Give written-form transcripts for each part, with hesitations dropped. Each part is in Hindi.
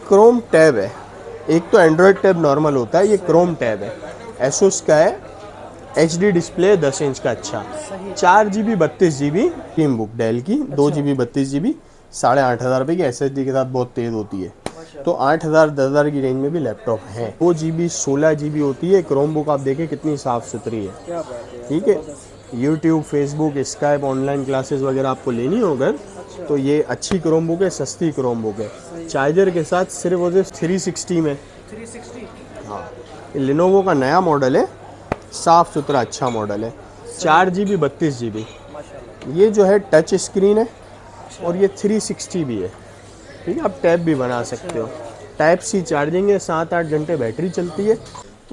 क्रोम टैब है। एक तो एंड्रॉयड टैब नॉर्मल होता है, ये क्रोम टैब है। एसोस का है, HD डिस्प्ले 10 इंच का। अच्छा, 4 GB 32 GB टीम बुक डेल की, 2 GB 32 GB, 8,500 रुपये की। SSD के साथ बहुत तेज़ होती है। तो 8,000 10,000 की रेंज में भी लैपटॉप हैं। 2 GB 16 GB होती है। क्रोम बुक आप देखें कितनी साफ़ सुथरी है। ठीक है, YouTube, Facebook, Skype, online classes वगैरह आपको लेनी हो अगर, तो ये अच्छी क्रोम बुक है, सस्ती क्रोम बुक है। चार्जर के साथ सिर्फ वो 360 में। 360। हाँ, ये लिनोवो का नया मॉडल है, साफ़ सुथरा अच्छा मॉडल है। 4 GB 32 GB। ये जो है टच स्क्रीन है और ये 360 भी है। ठीक है, आप टैब भी बना सकते हो। टाइप सी चार्जिंग है, 7-8 घंटे बैटरी चलती है।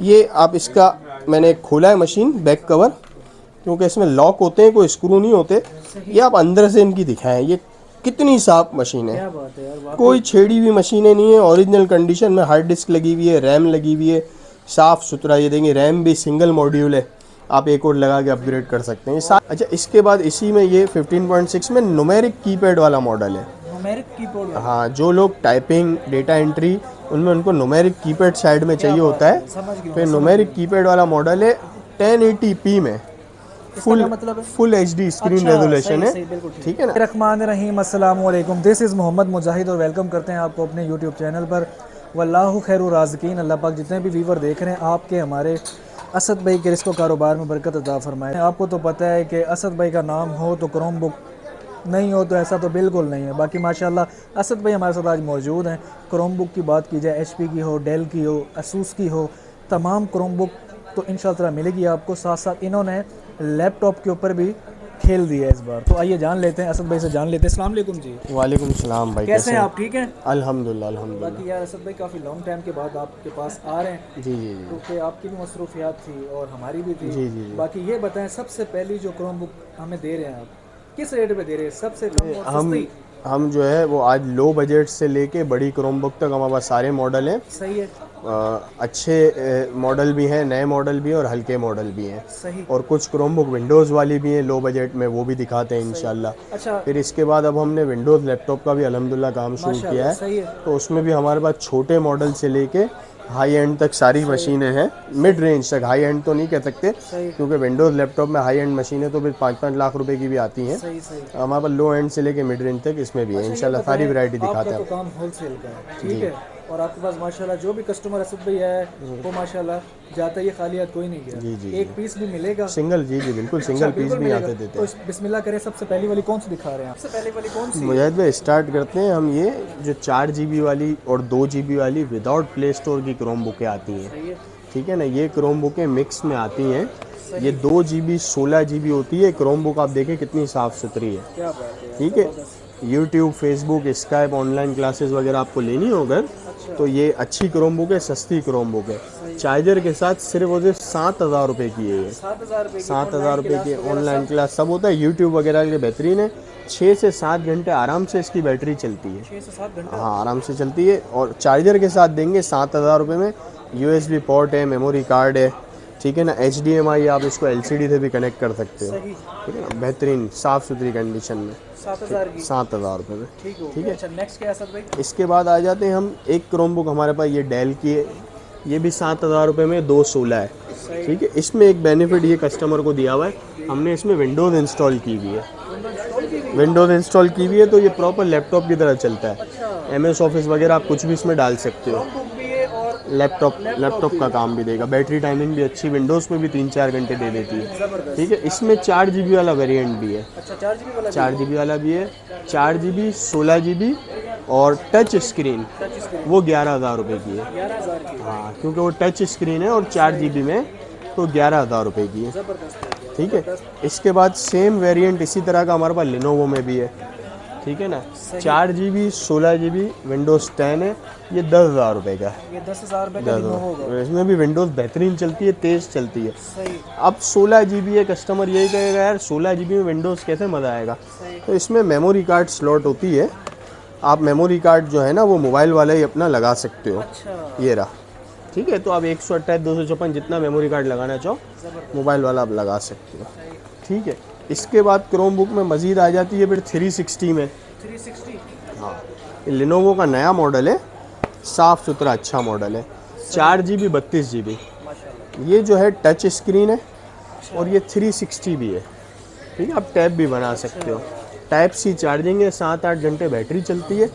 ये आप इसका, मैंने खोला है मशीन बैक कवर, क्योंकि इसमें लॉक होते हैं, कोई स्क्रू नहीं होते। ये आप अंदर से इनकी दिखाएं, ये कितनी साफ मशीन है। क्या बात है यार, कोई छेड़ी हुई मशीनें नहीं है, ओरिजिनल कंडीशन में हार्ड डिस्क लगी हुई है, रैम लगी हुई है, साफ़ सुथरा। ये देंगे, रैम भी सिंगल मॉड्यूल है, आप एक और लगा के अपग्रेड कर सकते हैं। अच्छा, इसके बाद इसी में ये 15.6 में न्यूमेरिक कीपैड वाला मॉडल है। न्यूमेरिक कीबोर्ड वाला। हाँ, जो लोग टाइपिंग, डेटा एंट्री, उनमें उनको न्यूमेरिक कीपैड साइड में चाहिए होता है, समझ गया, तो ये न्यूमेरिक कीपैड वाला मॉडल है। 1080p में फुल मतलब है? फुल HD स्क्रीन अच्छा, रेजोल्यूशन सही है। सही, बिल्कुल ठीक है ना। रहमान रहीम, अस्सलाम वालेकुम। दिस इज़ मोहम्मद मुजाहिद और वेलकम करते हैं आपको अपने यूट्यूब चैनल पर। वल्लाहु खैरु राज़िकीन। अल्लाह पाक जितने भी व्यूवर देख रहे हैं, आपके हमारे असद भाई के रिस्को कारोबार में बरकत अता फरमाए। आपको तो पता है कि असद भाई का नाम हो तो क्रोम बुक, नहीं हो तो ऐसा तो बिल्कुल नहीं है। बाकी माशाल्लाह असद भाई हमारे साथ आज मौजूद हैं। क्रोम बुक की बात की जाए, HP की हो, डेल की हो, असूस की हो, तमाम क्रोम बुक तो इंशाअल्लाह मिलेगी आपको। साथ साथ इन्होंने लैपटॉप के ऊपर भी खेल दिया है इस बार। तो आइए जान लेते हैं, असद भाई से जान लेते हैं। अस्सलाम वालेकुम जी। वालेकुम सलाम भाई, कैसे हैं आप, ठीक हैं? अल्हम्दुलिल्लाह अल्हम्दुलिल्लाह। बाकी यार असद भाई काफ़ी लॉन्ग टाइम के बाद आपके पास आ रहे हैं, जी जी जी क्योंकि आपकी भी मसरूफियात थी और हमारी भी थी। जी जी जी। बाकी ये बताएं, सबसे पहली जो क्रोम बुक हमें दे रहे हैं आप, किस रेट पे दे रहे हैं? सबसे कम और हम सस्ती? हम जो है वो आज लो बजट से लेके बड़ी क्रोम बुक तक हमारे पास सारे मॉडल हैं। सही है। अच्छे मॉडल भी हैं, नए मॉडल भी हैं और हल्के मॉडल भी हैं। सही। और कुछ क्रोम बुक विंडोज़ वाली भी हैं लो बजट में, वो भी दिखाते हैं इंशाल्लाह। अच्छा, फिर इसके बाद अब हमने विंडोज़ लैपटॉप का भी अल्हम्दुलिल्लाह काम शुरू किया माशाल्लाह, है। सही है। तो उसमें भी हमारे पास छोटे मॉडल से लेके हाई एंड तक सारी मशीनें हैं। मिड रेंज तक, हाई एंड तो नहीं कह सकते, सही क्योंकि विंडोज़ लैपटॉप में हाई एंड मशीनें तो फिर 5-5 लाख रुपए की भी आती हैं। सही सही। हमारे पास लो एंड से लेके मिड रेंज तक इसमें भी है। अच्छा, ये इंशाल्लाह सारी बताएं, वैरायटी आपका दिखाते तो हैं। काम होलसेल का है, ठीक जी है? और आपके पास माशाल्लाह जो भी कस्टमर असद भाई है वो माशाल्लाह जाता ही खाली हाथ कोई नहीं गया। जी जी एक पीस भी मिलेगा। सिंगल, जी जी बिल्कुल, अच्छा, सिंगल पीस बिल्कुल भी यहाँ मिलेगा। से देते तो हैं। बिस्मिल्लाह करें, सबसे पहली वाली कौन सी दिखा रहे हैं आप? सबसे पहली वाली कौन सी है? मुजाहिद भाई स्टार्ट करते हैं हम। ये जो 4 GB वाली और 2 GB वाली विदाउट प्ले स्टोर की क्रोम बुकें आती हैं, सही है। ठीक है ना। ये क्रोम बुकें मिक्स में आती हैं। ये 2 GB 16 GB होती है। क्रोम बुक आप देखें कितनी साफ़ सुथरी है। क्या बात है यार, ठीक है, ज़बरदस्त। YouTube, Facebook, Skype, online classes वगैरह आपको लेनी हो अगर, अच्छा, तो ये अच्छी क्रोम बुक है, सस्ती क्रोम बुक है। चार्जर के साथ सिर्फ वो 7,000 रुपये की है ये। 7,000 रुपये की 7,000 रुपये की वगैरह ऑनलाइन सब? क्लास सब होता है। यूट्यूब वगैरह के लिए बेहतरीन है। 6 से 7 घंटे आराम से इसकी बैटरी चलती है। 6 से 7 घंटा? हाँ, आराम से चलती है। और चार्जर के साथ देंगे 7,000 रुपये में। USB पोर्ट है, मेमोरी कार्ड है, ठीक है ना। HDMI, आप इसको LCD से भी कनेक्ट कर सकते हो। सही। ठीक है ना, बेहतरीन साफ़ सुथरी कंडीशन में। 7,000 की? 7,000 रुपये में। ठीक हो ठीक गया। है, अच्छा, नेक्स्ट क्या है असद भाई? इसके बाद आ जाते हैं हम। एक क्रोम बुक हमारे पास ये डेल की है, ये भी 7,000 रुपये में 216 है। सही। ठीक है, इसमें एक बेनिफिट ये कस्टमर को दिया हुआ है, हमने इसमें विंडोज़ इंस्टॉल की हुई है। विंडोज़ इंस्टॉल की हुई है तो ये प्रॉपर लैपटॉप की तरह चलता है। अच्छा, MS ऑफिस वगैरह आप कुछ भी इसमें डाल सकते हो। क्रोम बुक भी है और लैपटॉप का काम भी देगा। बैटरी टाइमिंग भी अच्छी, विंडोज़ पे भी 3-4 घंटे दे देती है। ठीक है, इसमें 4 GB वाला वेरिएंट भी है। अच्छा, 4 GB वाला? 4 GB वाला भी है। 4 GB 16 GB और टच स्क्रीन, टच स्क्रीन वो 11,000 रुपये की है। 11,000 की? हाँ, क्योंकि वो टच स्क्रीन है और 4 GB में, तो 11,000 रुपये की है। ज़बरदस्त हो गया, ठीक है, ज़बरदस्त। इसके बाद सेम वेरिएंट इसी तरह का हमारे पास लिनोवो में भी है। ठीक है ना, 4 GB 16 GB विंडोज़ 10 है, ये 10,000 रुपये का है। ये 10,000 रुपये का लिनोवो होगा। इसमें भी विंडोज़ बेहतरीन चलती है, तेज़ चलती है। सही अब 16 GB है, कस्टमर यही कहेगा यार 16 GB में विंडोज़ कैसे मज़ा आएगा। सही। तो इसमें मेमोरी कार्ड स्लॉट होती है। आप मेमोरी कार्ड जो है ना वो मोबाइल वाला ही अपना लगा सकते हो। अच्छा, ये रहा। ठीक है, तो आप 128 256 जितना मेमोरी कार्ड लगाना चाहो मोबाइल वाला आप लगा सकते हो। ठीक है, इसके बाद क्रोम बुक में मज़ीद आ जाती है फिर 360 में। 360? हाँ, लिनोवो का नया मॉडल है, साफ़ सुथरा अच्छा मॉडल है। 4 GB 32 GB। माशाल्लाह। ये जो है टच स्क्रीन है और ये 360 भी है। ठीक है, आप टैब भी बना सकते हो। टाइप सी चार्जिंग है, 7-8 घंटे बैटरी चलती है।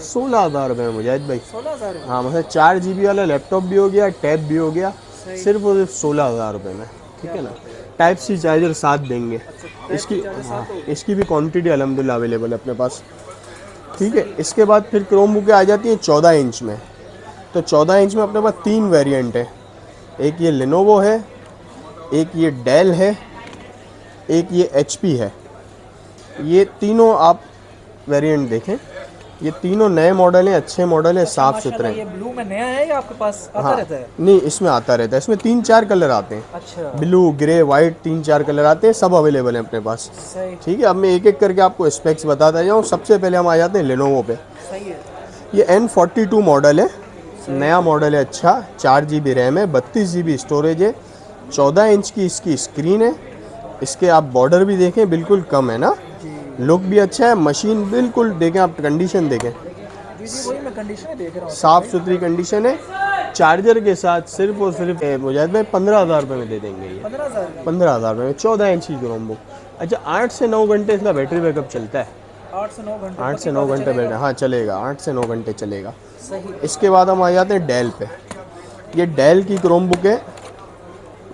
16,000 रुपये में मुजाहिद भाई। 16,000। हाँ, मतलब 4 GB वाला लैपटॉप भी हो गया, टैब भी हो गया, सिर्फ और सिर्फ 16,000 रुपये में। ठीक है ना। टाइप सी चार्जर साथ देंगे। इसकी हाँ, इसकी भी क्वांटिटी अल्हम्दुलिल्लाह अवेलेबल है अपने पास। ठीक है, इसके बाद फिर क्रोम बुकें आ जाती हैं 14 इंच में। तो 14 इंच में अपने पास 3 वेरिएंट है। एक ये लेनोवो है, एक ये डेल है, एक ये HP है। ये तीनों आप वेरिएंट देखें, ये तीनों नए मॉडल हैं, अच्छे मॉडल हैं, साफ़ सुथरे ये हैं। ब्लू में नया है या आपके पास आता हाँ, रहता है? नहीं इसमें आता रहता है। इसमें 3-4 कलर आते हैं, अच्छा, ब्लू, ग्रे, वाइट, 3-4 कलर आते हैं, सब अवेलेबल हैं अपने पास। सही। ठीक है, अब मैं एक एक करके आपको स्पेक्स बताता जाऊँ। सबसे पहले हम आ जाते हैं लेनोवो पे। सही है। ये N42 मॉडल है, नया मॉडल है। अच्छा, 4 GB रैम है, 32 GB स्टोरेज है, 14 इंच की इसकी स्क्रीन है। इसके आप बॉर्डर भी देखें, बिल्कुल कम है ना, लुक भी अच्छा है। मशीन बिल्कुल देखें आप, कंडीशन देखें, जी वही मैं कंडीशन देख रहा हूँ। साफ़ सुथरी कंडीशन है। चार्जर के साथ सिर्फ और सिर्फ मुजाहिद भाई 15,000 रुपये में दे देंगे ये। 15,000। 15,000 रुपये में 14 इंच की क्रोम बुक। अच्छा, 8 से 9 घंटे इसका बैटरी बैकअप चलता है। 8 से 9 घंटे। 8 से 9 घंटे बैटरी, हाँ चलेगा, 8 से 9 घंटे चलेगा। सही। इसके बाद हम आ जाते हैं डेल पे। ये डेल की क्रोम बुक है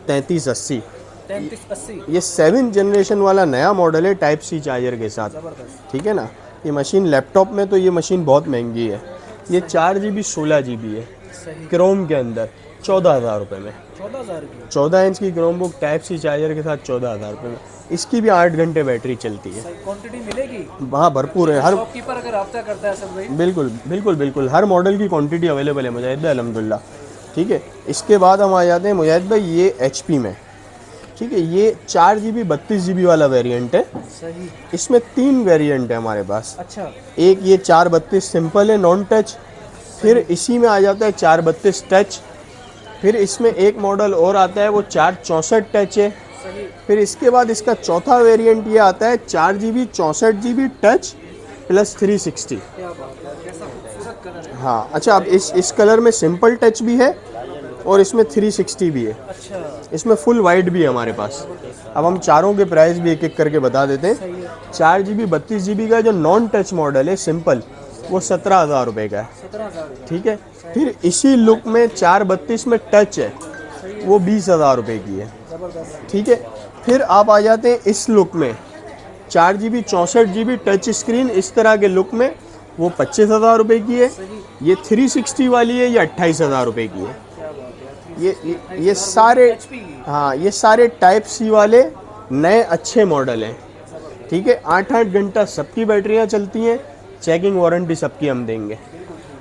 3380। 3380। ये 7 जनरेशन वाला नया मॉडल है, टाइप सी चार्जर के साथ। जबरदस्त। ठीक है ना। ये मशीन लैपटॉप में तो ये मशीन बहुत महंगी है। ये 4 GB 16 GB है सही। क्रोम के अंदर, 14,000 रुपये में। 14,000 की। 14 इंच की Chromebook type C charger के साथ 14,000 रुपये में। इसकी भी 8 घंटे बैटरी चलती है। सही क्वांटिटी मिलेगी। हाँ, भरपूर है। हर शॉपकीपर अगर रब्ता करता है सब भाई। बिल्कुल बिल्कुल बिल्कुल हर मॉडल की क्वांटिटी अवेलेबल है मुजाहिद भाई, अल्हम्दुलिल्लाह। ठीक है, इसके बाद हम आ जाते हैं मुजाहिद भाई ये HP में। ठीक है, ये 4 GB 32 GB वाला वेरिएंट है। सही। इसमें 3 वेरिएंट है हमारे पास। अच्छा। एक ये 432 सिंपल है, नॉन टच। फिर इसी में आ जाता है 432 टच। फिर इसमें एक मॉडल और आता है, वो 464 टच है। सही। फिर इसके बाद इसका चौथा वेरिएंट ये आता है 4 GB 64 GB टच प्लस 360। क्या बात है, कैसा खूबसूरत कलर है। हाँ, अच्छा, अब इस कलर में सिंपल टच भी है और इसमें 360 भी है। अच्छा। इसमें फुल वाइट भी है हमारे पास। अब हम चारों के प्राइस भी एक एक करके बता देते हैं। सही है। 4 GB 32 GB का जो नॉन टच मॉडल है सिंपल, वो 17,000 रुपये का है। 17,000। ठीक है। फिर इसी लुक में 432 में टच है, वो 20,000 रुपये की है। जबरदस्त। ठीक है। फिर आप आ जाते हैं इस लुक में, 4 GB 64 GB टच स्क्रीन इस तरह के लुक में, वो 25,000 रुपये की है। ये 360 वाली है, ये 28,000 रुपये की है। क्या बात है। ये सारे, HP की। हाँ, ये सारे टाइप सी वाले नए अच्छे मॉडल हैं। ठीक है, 8-8 घंटा सबकी बैटरियाँ चलती हैं। चेकिंग वारंटी सबकी हम देंगे।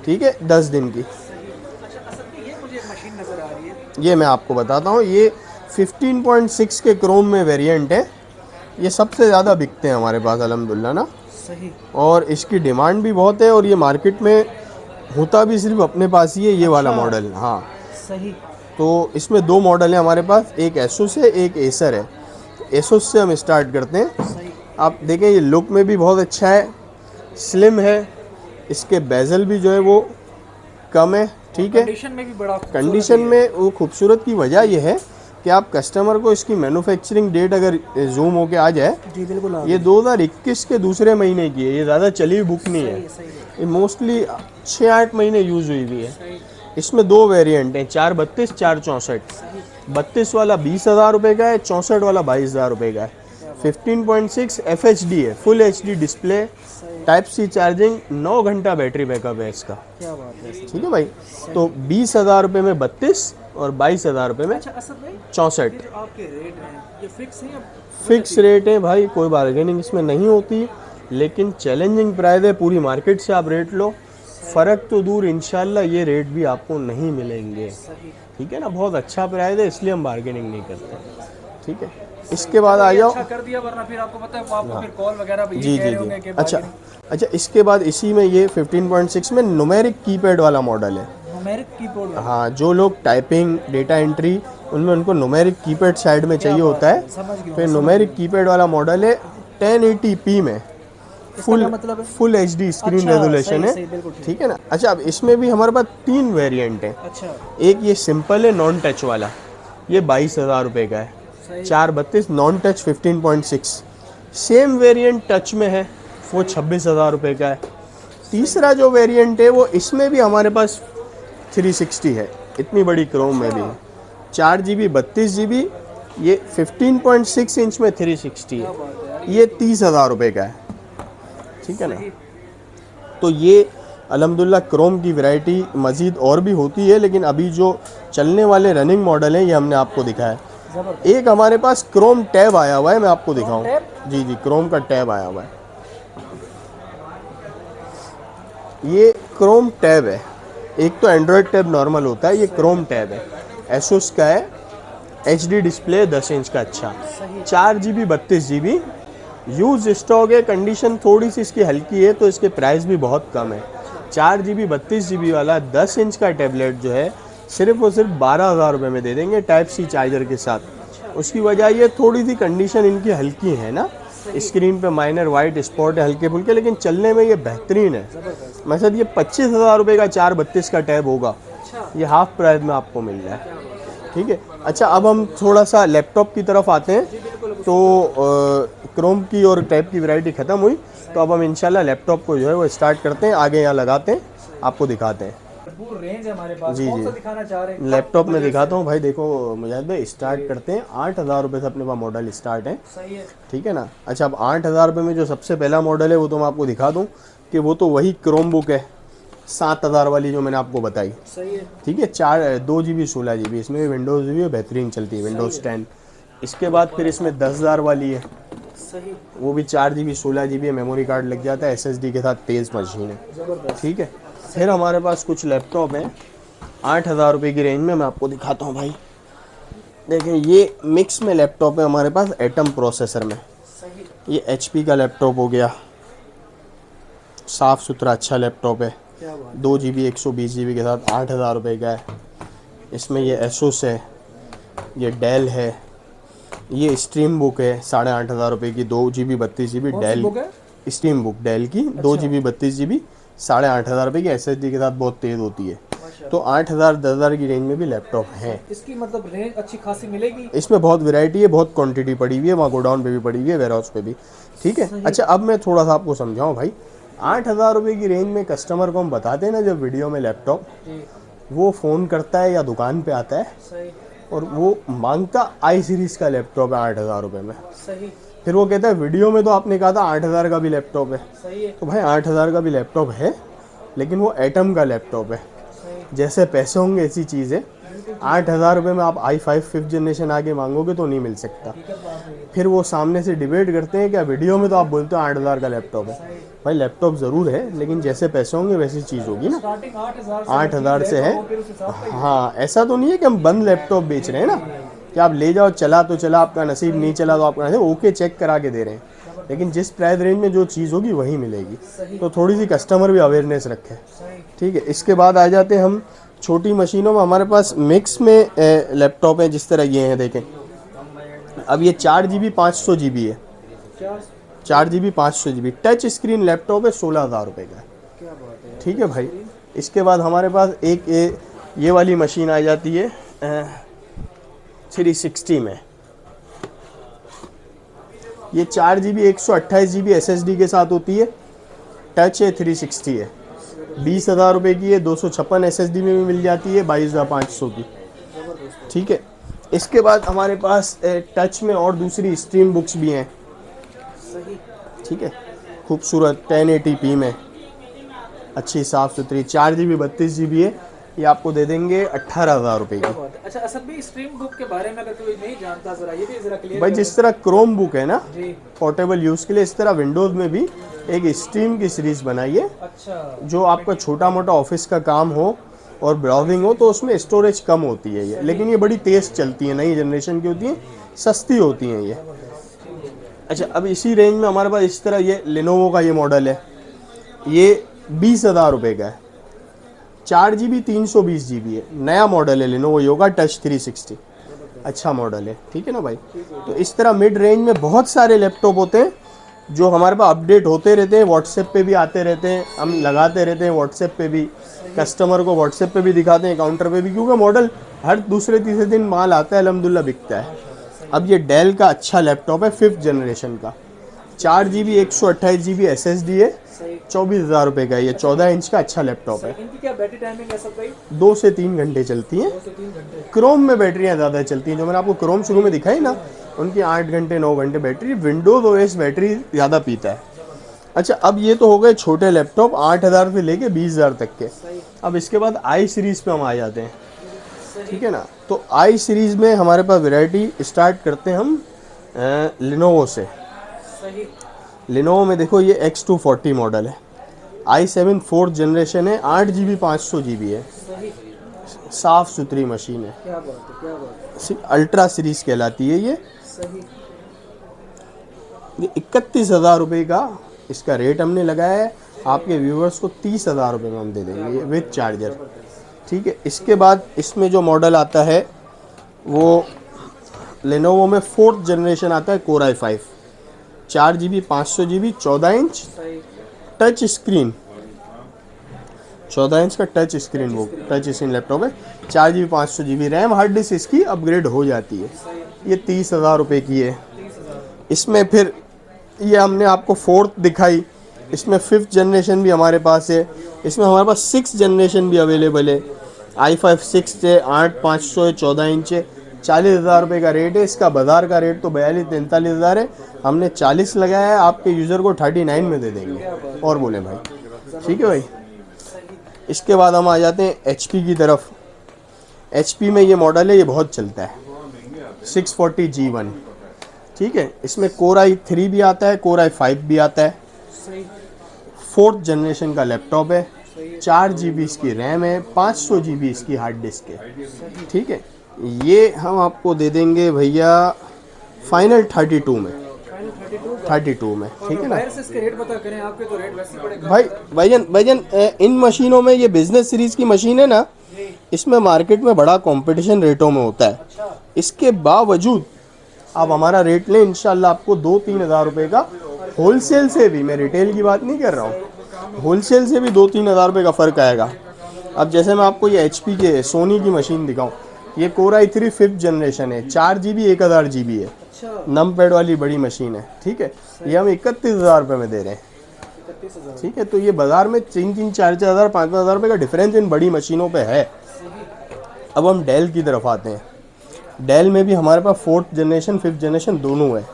ठीक है, 10 दिन की। अच्छा, असल में ये मुझे एक मशीन नज़र आ रही है। ये मैं आपको बताता हूँ, ये 15.6 के क्रोम में वेरिएंट है। ये सबसे ज़्यादा बिकते हैं हमारे पास अल्हम्दुलिल्लाह ना, सही। और इसकी डिमांड भी बहुत है। और ये मार्केट में होता भी सिर्फ अपने पास ही है ये वाला मॉडल। हाँ, सही। तो इसमें 2 मॉडल हैं हमारे पास, एक एसोस है, एक एसर है। एसोस से हम स्टार्ट करते हैं। सही। आप देखें, ये लुक में भी बहुत अच्छा है, स्लिम है। इसके बेजल भी जो है वो कम है। ठीक है, कंडीशन में भी बड़ा खूबसूरत कंडीशन है। में वो खूबसूरत की वजह ये है कि आप कस्टमर को इसकी मैन्युफैक्चरिंग डेट अगर जूम होके आ जाए, जी बिल्कुल आ ये 2021 के दूसरे महीने की है। ये ज़्यादा चली हुई बुक नहीं है, गई। सही है। ये मोस्टली 6-8 महीने यूज़ हुई हुई है। सही। इसमें 2 वेरिएंट हैं, 432 464। 32 वाला 20,000 रुपये का है, 64 वाला 22,000 रुपये का है। 15.6 FHD है, full HD display, type C charging, 9 घंटा बैटरी बैकअप है इसका। क्या बात है। ठीक है भाई, तो 20,000 रुपये में 32 और 22,000 रुपये में अच्छा, असल में 64। ये जो आपके रेट हैं ये फिक्स हैं या फिक्स रेट है भाई, कोई बार्गेनिंग इसमें नहीं होती, लेकिन चैलेंजिंग प्राइस है। पूरी मार्केट से आप रेट लो, फ़र्क तो दूर, इंशाल्लाह ये रेट भी आपको नहीं मिलेंगे। सही। ठीक है ना, बहुत अच्छा प्राइस है, इसलिए हम बार्गेनिंग नहीं करते। ठीक है, इसके बाद आ जाओ। अच्छा कर दिया, वरना फिर आपको पता है आपको फिर कॉल वगैरह भी जी कह जी रहे होंगे जी। कि अच्छा अच्छा, इसके बाद इसी में ये 15.6 में न्यूमेरिक कीपैड वाला मॉडल है। न्यूमेरिक कीबोर्ड वाला। हाँ, जो लोग टाइपिंग, डेटा एंट्री, उनमें उनको न्यूमेरिक कीपैड साइड में चाहिए होता है। समझ गया। फिर न्यूमेरिक कीपैड वाला मॉडल है 1080p में, फुल मतलब है? फुल HD स्क्रीन अच्छा, रेजोल्यूशन सही, है, सही, बिल्कुल ठीक। ठीक है ना। अच्छा, अब इसमें भी हमारे पास 3 वेरिएंट हैं। अच्छा, एक ये सिंपल है नॉन टच वाला, ये 22,000 रुपये का है। सही। 432 non touch 15.6। Same variant touch में है, वो 26,000 रुपये का है। तीसरा जो वेरिएंट है वो इसमें भी हमारे पास 360 है, इतनी बड़ी क्रोम में भी है। 4 GB 32 GB, ये 15.6 इंच में 360 क्या है, बात है यार, ये 30,000 रुपये का है, ठीक है ना। सही। तो ये अल्हम्दुलिल्लाह क्रोम की वैरायटी मज़ीद और भी होती है, लेकिन अभी जो चलने वाले रनिंग मॉडल हैं ये हमने आपको दिखाया है। जबरदस्त। एक हमारे पास क्रोम टैब आया हुआ है, मैं आपको दिखाऊं। टैब? जी जी, क्रोम का टैब आया हुआ है, ये क्रोम टैब है। एक तो एंड्रॉयड टैब नॉर्मल होता है, ये क्रोम टैब है, एसोस का है। HD डिस्प्ले 10 इंच का, अच्छा। 4 GB 32 GB यूज स्टॉक है। कंडीशन थोड़ी सी इसकी हल्की है, तो इसके प्राइस भी बहुत कम है। 4 GB 32 GB वाला 10 इंच का टैबलेट जो है सिर्फ और सिर्फ 12,000 रुपये में दे देंगे, टाइप सी चार्जर के साथ। उसकी वजह ये थोड़ी सी कंडीशन इनकी हल्की है ना, स्क्रीन पे माइनर वाइट स्पॉट है हल्के फुल्के, लेकिन चलने में ये बेहतरीन है। मतलब ये 25,000 रुपये का 432 का टैब होगा, ये हाफ प्राइस में आपको मिल रहा है, ठीक है। अच्छा, अब हम थोड़ा सा लैपटॉप की तरफ आते हैं। तो क्रोम की और टैब की वैरायटी ख़त्म हुई, तो अब हम इंशाल्लाह लैपटॉप को जो है वो स्टार्ट करते हैं, आगे यहाँ लगाते हैं, आपको दिखाते हैं। भरपूर रेंज है हमारे पास। जी कौन जी, सा दिखाना चाह रहे हैं? लैपटॉप में दिखाता हूँ भाई। देखो मुजाहिद भाई, स्टार्ट करते हैं। 8,000 रुपये से अपने पास मॉडल स्टार्ट है, सही है। ठीक है ना। अच्छा, अब 8,000 रुपये में जो सबसे पहला मॉडल है वो तो मैं आपको दिखा दूँ कि वो तो वही क्रोम बुक है 7,000 वाली जो मैंने आपको बताई, सही है। ठीक है। 2 GB 16 GB, इसमें भी विंडोज़ भी बेहतरीन चलती है, विंडोज़ 10। इसके बाद फिर इसमें 10,000 वाली है, सही। वो भी 4 GB 16 GB है, मेमोरी कार्ड लग जाता है, SSD के साथ, तेज़ मशीन है, जबरदस्त। ठीक है। फिर हमारे पास कुछ लैपटॉप हैं 8,000 रुपये की रेंज में, मैं आपको दिखाता हूँ भाई। देखें, ये मिक्स में लैपटॉप है हमारे पास, एटम प्रोसेसर में। सही। ये HP का लैपटॉप हो गया, साफ़ सुथरा अच्छा लैपटॉप है। क्या बात। 2 GB 120 GB के साथ 8,000 रुपये का है। इसमें ये एसोस है, ये डेल है, ये स्ट्रीम बुक है 8,500 रुपये की, 2 GB 32 GB कौन सी डेल बुक है? स्ट्रीम बुक डेल की, 2 GB 32 GB 8,500 रुपये की, SSD के साथ बहुत तेज़ होती है। तो 8,000 10,000 की रेंज में भी लैपटॉप हैं। इसकी मतलब रेंज अच्छी खासी मिलेगी। इसमें बहुत वैरायटी है, बहुत क्वांटिटी पड़ी हुई है, वहाँ गोडाउन पे भी पड़ी हुई है, वेयर हाउस पे भी, ठीक है। अच्छा, अब मैं थोड़ा सा आपको समझाऊँ भाई। 8,000 रुपये की रेंज में कस्टमर को हम बताते हैं ना जब वीडियो में लैपटॉप, जी, वो फ़ोन करता है या दुकान पे आता है सही। और वो मांगता आई सीरीज़ का लैपटॉप है 8,000 रुपये में। सही। फिर वो कहता है वीडियो में तो आपने कहा था 8,000 का भी लैपटॉप है। सही है। तो भाई 8,000 का भी लैपटॉप है, लेकिन वो एटम का लैपटॉप है। सही। जैसे पैसे होंगे ऐसी चीज़ है। 8,000 रुपये में आप i5 5th जनरेशन आगे मांगोगे तो नहीं मिल सकता। फिर वो सामने से डिबेट करते हैं, क्या वीडियो में तो आप बोलते हो 8,000 का लैपटॉप है। भाई लैपटॉप ज़रूर है, लेकिन जैसे पैसे होंगे वैसी चीज़ होगी ना। स्टार्टिंग 8,000 से है। तो फिर उस हिसाब से। हाँ, ऐसा तो नहीं है कि हम बंद लैपटॉप बेच रहे हैं ना, कि आप ले जाओ, चला तो चला, आपका नसीब, नहीं चला तो आपका नसीब, ओके चेक करा के दे रहे हैं। लेकिन जिस प्राइस रेंज में जो चीज़ होगी वही मिलेगी, तो थोड़ी सी कस्टमर भी अवेयरनेस रखे, सही। ठीक है। इसके बाद आ जाते हैं हम छोटी मशीनों में। हमारे पास मिक्स में लैपटॉप है, जिस तरह ये हैं, देखें। अब ये 4 GB 500 GB है, 4 GB 500 GB touch screen laptop है, 16,000 रुपये का है, क्या बात है। ठीक है भाई। इसके बाद हमारे पास एक ये वाली मशीन आ जाती है 360 में। ये 4 GB 128 GB SSD के साथ होती है, टच है, 360 है, 20,000 रुपये की है। 256 SSD में भी मिल जाती है, 22,500 की, ठीक है। इसके बाद हमारे पास टच में और दूसरी स्ट्रीम बुक्स भी हैं, सही। ठीक है, खूबसूरत 1080p में, अच्छी साफ़ सुथरी। 4 GB 32 GB है, ये आपको दे देंगे 18,000 रुपये की। अच्छा, असद भाई स्ट्रीम बुक के बारे में अगर कोई नहीं जानता, जरा ये भी जरा क्लियर भाई जिस तरह क्रोम बुक है ना जी। पोर्टेबल यूज़ के लिए, इस तरह विंडोज़ में भी एक स्ट्रीम की सीरीज़ बनाई है, अच्छा। जो आपका छोटा मोटा ऑफिस का काम हो और ब्राउजिंग हो तो उसमें स्टोरेज कम होती है ये, लेकिन ये बड़ी तेज़ चलती है, नई जनरेशन की होती है, सस्ती होती हैं ये। अच्छा, अब इसी रेंज में हमारे पास इस तरह ये लेनोवो का ये मॉडल है, ये 20,000 रुपये का है, 4 GB 320 GB है, नया मॉडल है लेनोवो योगा टच 360, अच्छा मॉडल है, ठीक है ना भाई। तो इस तरह मिड रेंज में बहुत सारे लैपटॉप होते हैं, जो हमारे पास अपडेट होते रहते हैं, व्हाट्सएप पे भी आते रहते हैं, हम लगाते रहते हैं व्हाट्सएप पे भी, कस्टमर को व्हाट्सएप पे भी दिखाते हैं, काउंटर पे भी, क्योंकि मॉडल हर दूसरे तीसरे दिन माल आता है, अल्हम्दुलिल्लाह बिकता है। अब ये डेल का अच्छा लैपटॉप है 5th जनरेशन का, 4 GB 128 GB SSD है, 24,000 रुपये का। ये 14 इंच का अच्छा लैपटॉप है। इनकी क्या बैटरी टाइमिंग है सब भाई? 2 से 3 घंटे चलती हैं। 2 से 3 घंटे। क्रोम में बैटरियाँ ज़्यादा चलती हैं, जो मैंने आपको क्रोम शुरू में दिखाई ना, उनकी 8 घंटे 9 घंटे बैटरी। विंडोज़ OS बैटरी ज़्यादा पीता है। अच्छा, अब ये तो हो गए छोटे लैपटॉप 8,000 से लेके 20,000 तक के। अब इसके बाद आई सीरीज़ पे हम आ जाते हैं, ठीक है ना। तो आई सीरीज़ में हमारे पास वैरायटी स्टार्ट करते हैं हम लिनोवो से। सही। लिनोवो में देखो ये X240 मॉडल है, i7 4th जनरेशन है, 8 GB 500 GB है, सही। साफ़ सुथरी मशीन है, क्या बात है, क्या बात है। अल्ट्रा सीरीज़ कहलाती है ये। सही। ये 31,000 रुपये का इसका रेट हमने लगाया है। आपके व्यूवर्स को 30,000 रुपये में हम दे देंगे विद चार्जर, ठीक है। इसके बाद इसमें जो मॉडल आता है वो लेनोवो में 4th जनरेशन आता है, Core i5, 4 GB 500 GB 14 inch सही। टच स्क्रीन, 14 इंच का टच स्क्रीन, वो टच स्क्रीन लैपटॉप है, 4 GB 500 GB RAM. Hard disk इसकी अपग्रेड हो जाती है। ये 30,000 रुपये की है। इसमें फिर ये हमने आपको 4th दिखाई, इसमें 5th जनरेशन भी हमारे पास है। इसमें हमारे पास 6th जनरेशन भी अवेलेबल है, i5 6 है, 8 500 है, 14 इंच है, 40,000 रुपये का रेट है इसका। बाज़ार का रेट तो 42-43,000 है, हमने 40 लगाया है, आपके यूज़र को 39 में दे देंगे। और बोले भाई, ठीक है भाई। इसके बाद हम आ जाते हैं HP की तरफ। HP में ये मॉडल है, ये बहुत चलता है, 640G1, ठीक है। इसमें Core i3 भी आता है, Core i5 भी आता है। सही। 4th जनरेशन का लैपटॉप है, 4 GB इसकी रैम है, 500 GB इसकी हार्ड डिस्क है, ठीक है। ये हम आपको दे देंगे भैया फाइनल 32 में, फाइनल 32 का। 32 में, ठीक है ना बाहर से इसके रेट पता करें, आपके तो रेट वैसे ही पड़ेगा भाई। भाईजान इन मशीनों में, ये बिजनेस सीरीज़ की मशीन है ना, इसमें मार्केट में बड़ा कंपटीशन रेटों में होता है। अच्छा। इसके बावजूद आप हमारा रेट लें, इंशाल्लाह आपको 2-3 हज़ार रुपये का होलसेल से भी, मैं रिटेल की बात नहीं कर रहा हूँ, होलसेल से भी 2-3 हज़ार रुपये का फ़र्क आएगा। अब जैसे मैं आपको ये HP के सोनी की मशीन दिखाऊं, ये Core i3 5th जनरेशन है, 4 GB 1,000 GB है, अच्छा। नम पैड वाली बड़ी मशीन है, ठीक है। ये हम 31,000 रुपये में दे रहे हैं, 31,000। ठीक है। तो ये बाज़ार में 3-3 4-4 हज़ार 5-5 हज़ार रुपये का डिफरेंस इन बड़ी मशीनों पे है। अब हम डेल की तरफ आते हैं। डेल में भी हमारे पास 4th जनरेशन 5th जनरेशन दोनों है।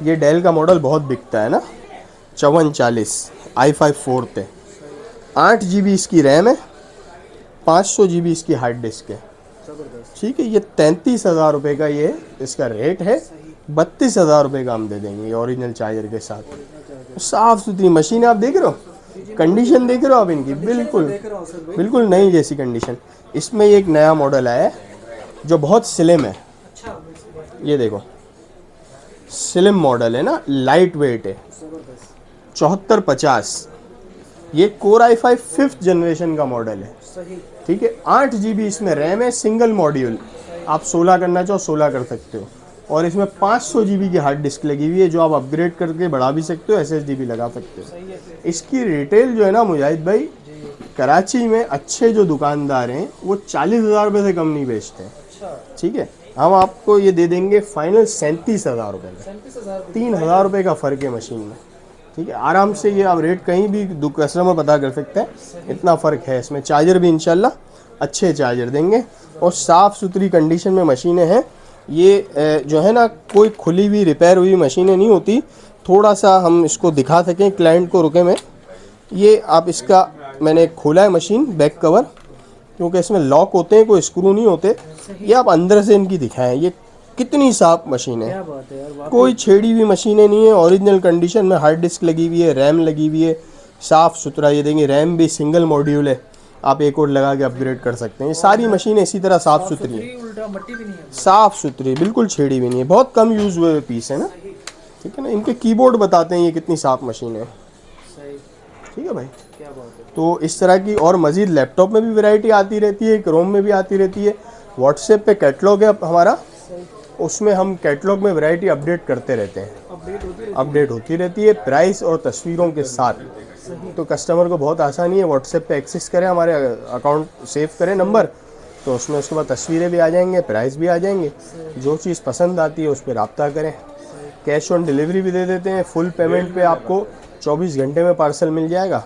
ये डेल का मॉडल बहुत बिकता है ना, 5440 i5 4th है, 8 GB इसकी रैम है, 500 GB इसकी हार्ड डिस्क है, जबरदस्त। ठीक है। ये 33,000 रुपये का ये इसका रेट है, 32,000 रुपये का हम दे देंगे ओरिजिनल चार्जर के साथ। साफ़ सुथरी मशीन है, आप देख रहे हो, कंडीशन देख रहे हो आप इनकी, बिल्कुल देख रहा हूँ सर भाई। बिल्कुल नई जैसी कंडीशन। इसमें एक नया मॉडल आया है जो बहुत स्लिम है, अच्छा। ये देखो, स्लिम मॉडल है ना, लाइट वेट है, जबरदस्त। 7450। ये Core i5 5th जनरेशन का मॉडल है, सही। ठीक है। 8 GB इसमें रैम है, सिंगल मॉड्यूल, आप 16 करना चाहो 16 कर सकते हो। और इसमें 500 GB की हार्ड डिस्क लगी हुई है, जो आप अपग्रेड करके बढ़ा भी सकते हो, SSD भी लगा सकते हो। सही है फिर। इसकी रिटेल जो है ना मुजाहिद भाई, कराची में अच्छे जो दुकानदार हैं वो 40,000 रुपये से कम नहीं बेचते हैं, अच्छा। ठीक है। हम आपको ये दे देंगे फाइनल 37,000 रुपये में, 37,000। 3,000 रुपये का फ़र्क है मशीन में, ठीक है। आराम से ये आप रेट कहीं भी कस्टमर पता कर सकते हैं, इतना फ़र्क है इसमें। चार्जर भी इंशाल्लाह अच्छे चार्जर देंगे और साफ़ सुथरी कंडीशन में मशीनें हैं। ये जो है ना, कोई खुली हुई रिपेयर हुई मशीनें नहीं होती। थोड़ा सा हम इसको दिखा सकें क्लाइंट को, रुके में, ये आप इसका मैंने खोला है मशीन बैक कवर, क्योंकि इसमें लॉक होते हैं, कोई स्क्रू नहीं होते। ये आप अंदर से इनकी दिखाएं, ये कितनी साफ मशीन है, क्या बात है यार, वाकई। कोई छेड़ी हुई मशीनें नहीं है, ओरिजिनल कंडीशन में हार्ड डिस्क लगी हुई है, रैम लगी हुई है, साफ़ सुथरा। ये देंगे, रैम भी सिंगल मॉड्यूल है, आप एक और लगा के अपग्रेड कर सकते हैं। ये सारी मशीनें इसी तरह साफ़ सुथरी है, उल्टा मट्टी भी नहीं है। साफ़ सुथरी, बिल्कुल छेड़ी भी नहीं है, बहुत कम यूज़ हुए पीस है ना, ठीक है ना। इनके कीबोर्ड बताते हैं ये कितनी साफ मशीन है, सही। ठीक है भाई। क्या बात है। तो इस तरह की और मज़ीद लैपटॉप में भी वैरायटी आती रहती है, क्रोम में भी आती रहती है। व्हाट्सएप पे कैटलॉग है हमारा, उसमें हम कैटलॉग में वैरायटी अपडेट करते रहते हैं, अपडेट होती रहती है प्राइस और तस्वीरों के साथ। तो कस्टमर को बहुत आसानी है, व्हाट्सएप पे एक्सेस करें, हमारे अकाउंट सेव करें नंबर, तो उसमें उसके बाद तस्वीरें भी आ जाएंगे, प्राइस भी आ जाएंगे, जो चीज़ पसंद आती है उस पर रब्ता करें। कैश ऑन डिलीवरी भी दे देते हैं, फुल पेमेंट पे आपको 24 घंटे में पार्सल मिल जाएगा।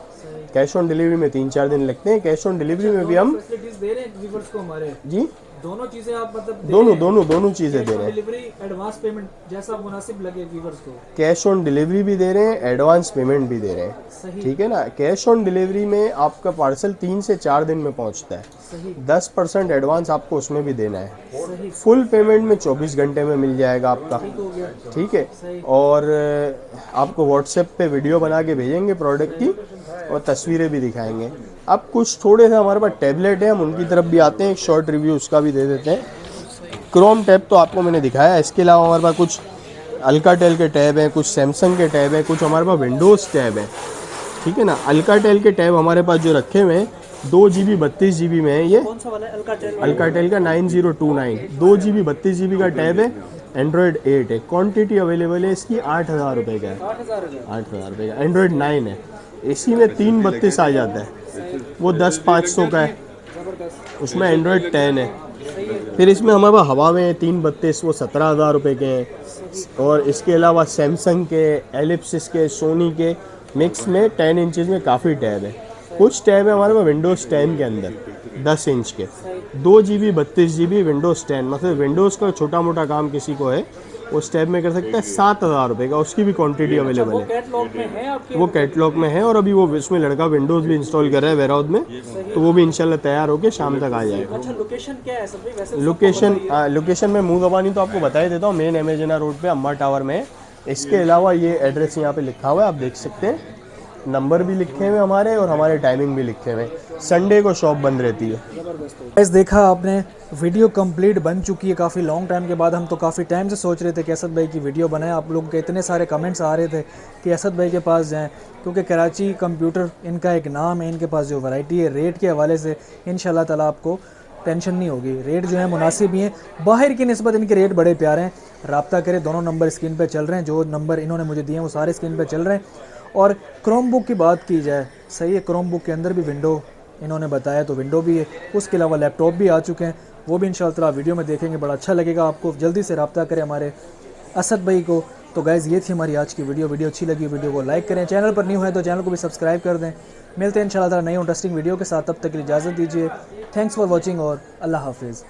कैश ऑन डिलीवरी में 3-4 दिन लगते हैं। कैश ऑन डिलीवरी में भी हम फैसिलिटीज दे रहे हैं व्यूअर्स को हमारे, जी दोनों चीजें आप मतलब दोनों चीज़ें दे रहे हैं। डिलीवरी एडवांस पेमेंट जैसा मुनासिब लगे व्यूअर्स को। कैश ऑन डिलीवरी भी दे रहे हैं, एडवांस पेमेंट भी दे रहे हैं, सही ठीक है ना। कैश ऑन डिलीवरी में आपका पार्सल 3 से 4 दिन में पहुंचता है। सही 10% एडवांस आपको उसमें भी देना है। सही फुल पेमेंट में 24 घंटे में मिल जाएगा आपका, हो गया। ठीक है। सही। और आपको व्हाट्सएप पे वीडियो बना के भेजेंगे प्रोडक्ट की, और तस्वीरें भी दिखाएंगे। अब कुछ थोड़े से हमारे पास टैबलेट है, हम उनकी तरफ भी आते हैं, एक शॉर्ट रिव्यू उसका भी दे देते हैं। क्रोम टैब तो आपको मैंने दिखाया, इसके अलावा हमारे पास कुछ अल्काटेल के टैब हैं, कुछ सैमसंग के टैब हैं, कुछ हमारे पास विंडोज़ टैब है, ठीक है ना। अल्काटेल के टैब हमारे पास जो रखे हुए हैं 2 GB 32 GB में है। ये कौन सा वाला है अल्काटेल? अल्काटेल का 9029 2 GB 32 GB का टैब है, एंड्रॉयड 8 है। क्वांटिटी अवेलेबल है इसकी 8,000 रुपये का है, 8,000 रुपये का। एंड्रॉयड 9 है, इसी में 332 आ जाता है, वो 10,500 का है। उसमें एंड्रॉयड 10 है। फिर इसमें हमारे पास हवा में 332, वो 17,000 रुपये के हैं। और इसके अलावा सैमसंग के, एलिप्सिस के, सोनी के मिक्स में 10 इंचज़ में काफ़ी टैब है। कुछ टैब है हमारे पास विंडोज़ 10 के अंदर 10 इंच के, 2 GB 32 GB विंडोज़ 10, मतलब विंडोज़ का छोटा मोटा काम किसी को है उस टैब में कर सकता है। 7,000 रुपये का, उसकी भी क्वांटिटी अवेलेबल है। कैटलॉग में है आपके? वो कैटलॉग में है, और अभी वो उसमें लड़का विंडोज़ भी इंस्टॉल कर रहा है वेयरहाउस में, तो वो भी इंशाल्लाह तैयार होकर शाम तक आ जाएगा। अच्छा लोकेशन क्या है सर? वैसे लोकेशन में मुँह ज़बानी तो आपको बता ही देता हूँ, मेन एमेजना रोड पे अम्मा टावर में है। इसके अलावा ये एड्रेस यहाँ पे लिखा हुआ है, आप देख सकते हैं, नंबर भी लिखे हुए हमारे, और हमारे टाइमिंग भी लिखे हुए। संडे को शॉप बंद रहती है। गाइस देखा आपने, वीडियो कंप्लीट बन चुकी है काफ़ी लॉन्ग टाइम के बाद। हम तो काफ़ी टाइम से सोच रहे थे कि असद भाई की वीडियो बनाएं। आप लोगों के इतने सारे कमेंट्स आ रहे थे कि असद भाई के पास जाएं, क्योंकि कराची कंप्यूटर इनका एक नाम है, इनके पास जो वैरायटी है रेट के हवाले से इंशाल्लाह ताला आपको टेंशन नहीं होगी। रेट जो है मुनासिब ही है, बाहर की निस्बत इनके रेट बड़े प्यारे हैं। रब्ता करें, दोनों नंबर स्क्रीन पर चल रहे हैं, जो नंबर इन्होंने मुझे दिए हैं वो सारे स्क्रीन पर चल रहे हैं। और क्रोम बुक की बात की जाए, सही है, क्रोम बुक के अंदर भी विंडो इन्होंने बताया तो विंडो भी है, उसके अलावा लैपटॉप भी आ चुके हैं, वो भी इंशाअल्लाह वीडियो में देखेंगे, बड़ा अच्छा लगेगा आपको। जल्दी से रब्ता करें हमारे असद भाई को। तो गाइज़ ये थी हमारी आज की वीडियो अच्छी लगी वीडियो को लाइक करें, चैनल पर न्यू है तो चैनल को भी सब्सक्राइब कर दें। मिलते हैं इंशाअल्लाह नई इंटरेस्टिंग वीडियो के साथ, तब तक के लिए इजाज़त दीजिए। थैंक्स फॉर वॉचिंग और अल्लाह हाफिज़।